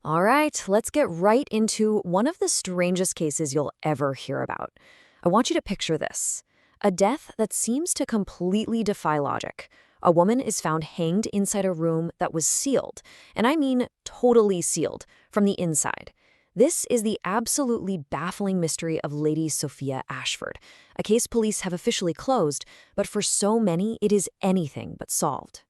All right, let's get right into one of the strangest cases you'll ever hear about. I want you to picture this: a death that seems to completely defy logic. A woman is found hanged inside a room that was sealed, and I mean totally sealed, from the inside. This is the absolutely baffling mystery of Lady Sophia Ashford, a case police have officially closed, but for so many it is anything but solved.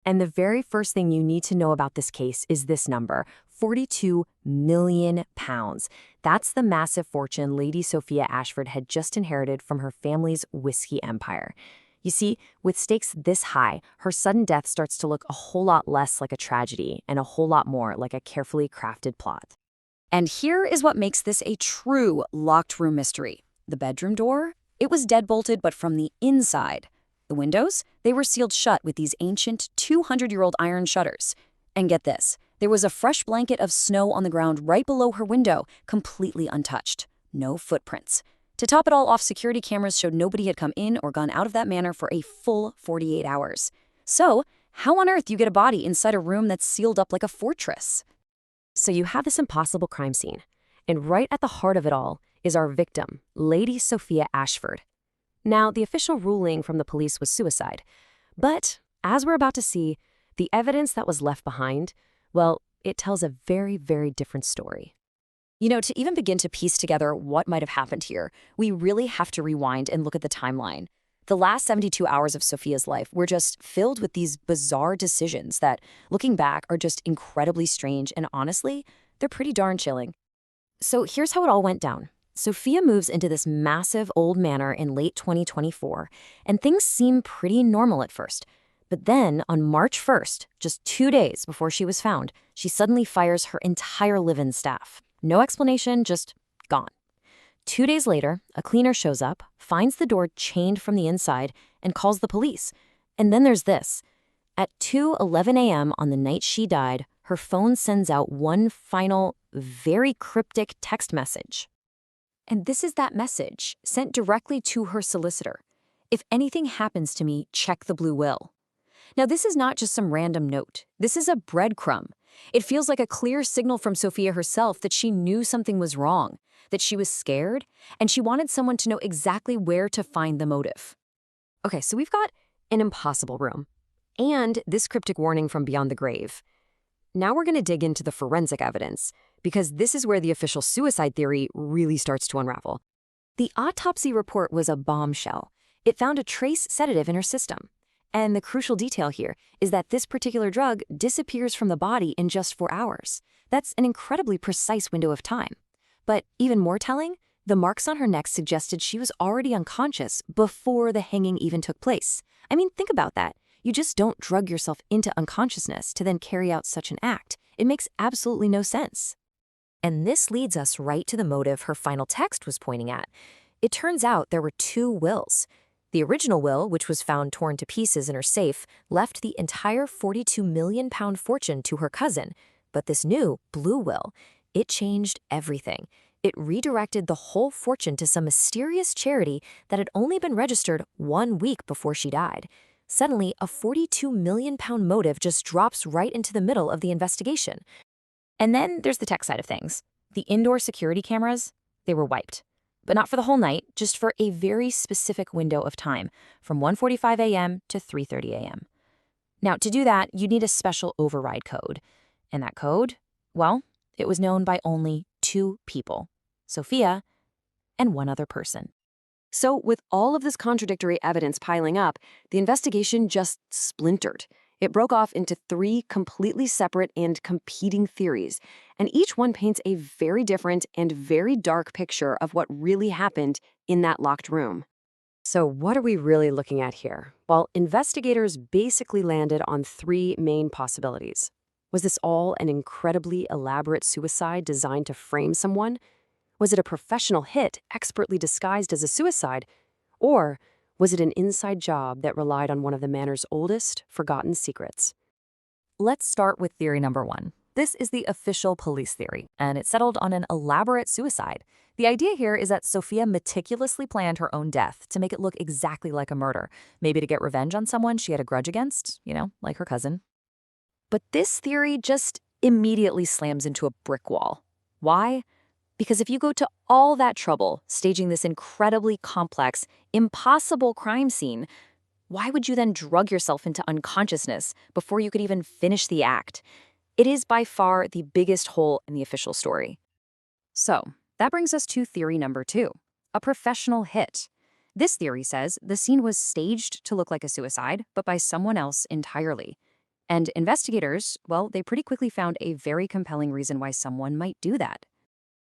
And the very first thing you need to know about this case is this number: 42 million pounds. That's the massive fortune Lady Sophia Ashford had just inherited from her family's whiskey empire. You see, with stakes this high, her sudden death starts to look a whole lot less like a tragedy and a whole lot more like a carefully crafted plot. And here is what makes this a true locked room mystery. The bedroom door? It was deadbolted, but from the inside. The windows? They were sealed shut with these ancient 200-year-old iron shutters. And get this, there was a fresh blanket of snow on the ground right below her window, completely untouched. No footprints. To top it all off, security cameras showed nobody had come in or gone out of that manor for a full 48 hours. So, how on earth do you get a body inside a room that's sealed up like a fortress? So you have this impossible crime scene, and right at the heart of it all is our victim, Lady Sophia Ashford. Now, the official ruling from the police was suicide, but as we're about to see, the evidence that was left behind, well, it tells a very, very different story. To even begin to piece together what might have happened here, we really have to rewind and look at the timeline. The last 72 hours of Sophia's life were just filled with these bizarre decisions that, looking back, are just incredibly strange, and honestly, they're pretty darn chilling. So here's how it all went down. Sophia moves into this massive old manor in late 2024, and things seem pretty normal at first. But then, on March 1st, just 2 days before she was found, she suddenly fires her entire live-in staff. No explanation, just gone. 2 days later, a cleaner shows up, finds the door chained from the inside, and calls the police. And then there's this. At 2:11 a.m. on the night she died, her phone sends out one final, very cryptic text message. And this is that message, sent directly to her solicitor. "If anything happens to me, check the blue will." Now, this is not just some random note. This is a breadcrumb. It feels like a clear signal from Sophia herself that she knew something was wrong, that she was scared, and she wanted someone to know exactly where to find the motive. Okay, so we've got an impossible room, and this cryptic warning from beyond the grave. Now we're going to dig into the forensic evidence, because this is where the official suicide theory really starts to unravel. The autopsy report was a bombshell. It found a trace sedative in her system. And the crucial detail here is that this particular drug disappears from the body in just 4 hours. That's an incredibly precise window of time. But even more telling, the marks on her neck suggested she was already unconscious before the hanging even took place. I mean, think about that. You just don't drug yourself into unconsciousness to then carry out such an act. It makes absolutely no sense. And this leads us right to the motive her final text was pointing at. It turns out there were 2 wills. The original will, which was found torn to pieces in her safe, left the entire 42 million pound fortune to her cousin. But this new, blue will, it changed everything. It redirected the whole fortune to some mysterious charity that had only been registered 1 week before she died. Suddenly, a 42 million pound motive just drops right into the middle of the investigation. And then there's the tech side of things. The indoor security cameras, they were wiped. But not for the whole night, just for a very specific window of time, from 1:45 a.m. to 3:30 a.m. Now, to do that, you need a special override code. And that code, well, it was known by only 2 people, Sophia and one other person. So with all of this contradictory evidence piling up, the investigation just splintered. It broke off into 3 completely separate and competing theories, and each one paints a very different and very dark picture of what really happened in that locked room. So what are we really looking at here? Well, investigators basically landed on 3 main possibilities. Was this all an incredibly elaborate suicide designed to frame someone? Was it a professional hit expertly disguised as a suicide? Or was it an inside job that relied on one of the manor's oldest, forgotten secrets? Let's start with theory number 1. This is the official police theory, and it settled on an elaborate suicide. The idea here is that Sophia meticulously planned her own death to make it look exactly like a murder, maybe to get revenge on someone she had a grudge against, like her cousin. But this theory just immediately slams into a brick wall. Why? Because if you go to all that trouble staging this incredibly complex, impossible crime scene, why would you then drug yourself into unconsciousness before you could even finish the act? It is by far the biggest hole in the official story. So, that brings us to theory number 2, a professional hit. This theory says the scene was staged to look like a suicide, but by someone else entirely. And investigators, well, they pretty quickly found a very compelling reason why someone might do that.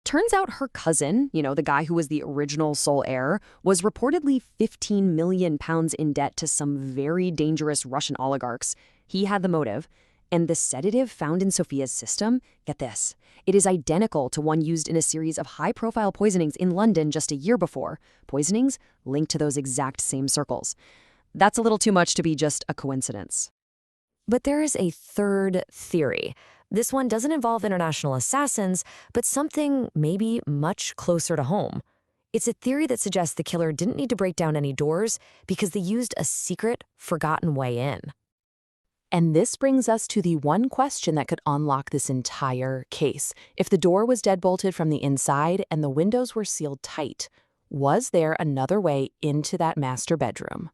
Turns out her cousin, the guy who was the original sole heir, was reportedly 15 million pounds in debt to some very dangerous Russian oligarchs. He had the motive. And the sedative found in Sophia's system, get this, it is identical to one used in a series of high-profile poisonings in London just a year before. Poisonings linked to those exact same circles. That's a little too much to be just a coincidence. But there is a third theory. This one doesn't involve international assassins, but something maybe much closer to home. It's a theory that suggests the killer didn't need to break down any doors because they used a secret, forgotten way in. And this brings us to the one question that could unlock this entire case. If the door was deadbolted from the inside and the windows were sealed tight, was there another way into that master bedroom?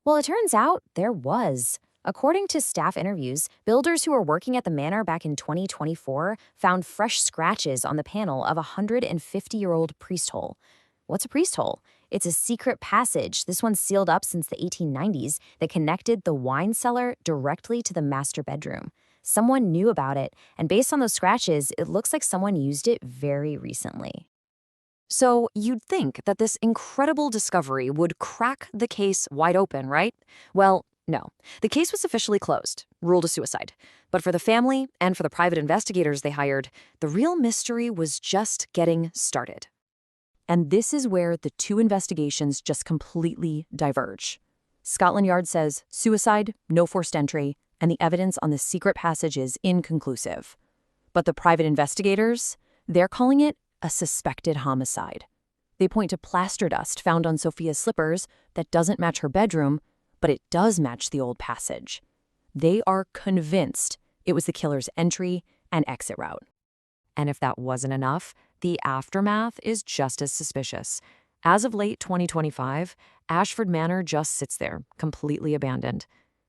Well, it turns out there was. According to staff interviews, builders who were working at the manor back in 2024 found fresh scratches on the panel of a 150-year-old priest hole. What's a priest hole? It's a secret passage, this one's sealed up since the 1890s, that connected the wine cellar directly to the master bedroom. Someone knew about it, and based on those scratches, it looks like someone used it very recently. So you'd think that this incredible discovery would crack the case wide open, right? Well, no. The case was officially closed, ruled a suicide. But for the family and for the private investigators they hired, the real mystery was just getting started. And this is where the two investigations just completely diverge. Scotland Yard says suicide, no forced entry, and the evidence on the secret passage is inconclusive. But the private investigators, they're calling it a suspected homicide. They point to plaster dust found on Sophia's slippers that doesn't match her bedroom, but it does match the old passage. They are convinced it was the killer's entry and exit route. And if that wasn't enough, the aftermath is just as suspicious. As of late 2025, Ashford Manor just sits there, completely abandoned.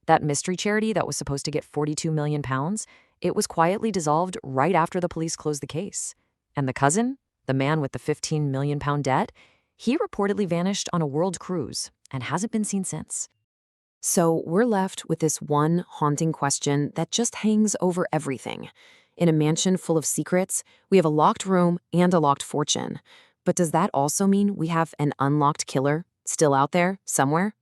That mystery charity that was supposed to get 42 million pounds, it was quietly dissolved right after the police closed the case. And the cousin, the man with the 15 million pound debt, he reportedly vanished on a world cruise and hasn't been seen since. So we're left with this one haunting question that just hangs over everything. In a mansion full of secrets, we have a locked room and a locked fortune. But does that also mean we have an unlocked killer still out there somewhere?